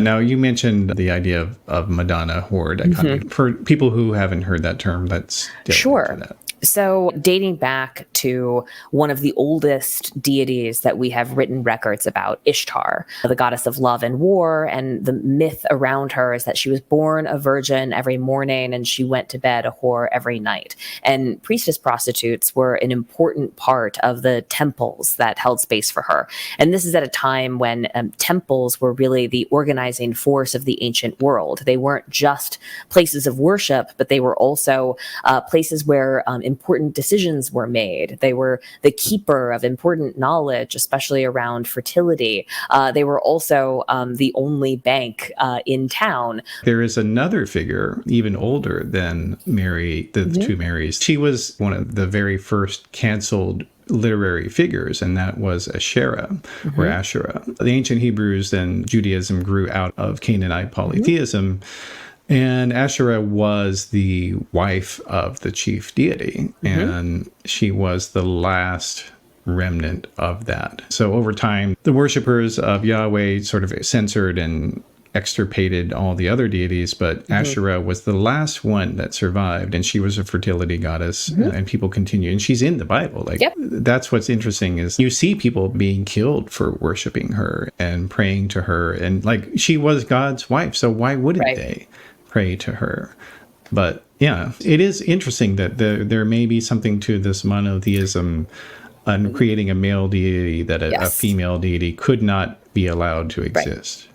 Now, you mentioned the idea of madonna-whore dichotomy. For people who haven't heard that term, let's delve into that. So dating back to one of the oldest deities that we have written records about, Ishtar, the goddess of love and war, and the myth around her is that she was born a virgin every morning and she went to bed a whore every night. And priestess prostitutes were an important part of the temples that held space for her. And this is at a time when temples were really the organizing force of the ancient world. They weren't just places of worship, but they were also places where important decisions were made. They were the keeper of important knowledge, especially around fertility. They were also the only bank in town. There is another figure, even older than Mary, the two Marys. She was one of the very first canceled literary figures, and that was Asherah or Asherah. The ancient Hebrews and Judaism grew out of Canaanite polytheism. And Asherah was the wife of the chief deity, and she was the last remnant of that. So over time, the worshippers of Yahweh sort of censored and extirpated all the other deities, but Asherah was the last one that survived, and she was a fertility goddess, and people continue. And she's in the Bible. That's what's interesting is you see people being killed for worshiping her and praying to her, and she was God's wife, so why wouldn't they pray to her? But yeah, it is interesting that there may be something to this monotheism and creating a male deity that a female deity could not be allowed to exist.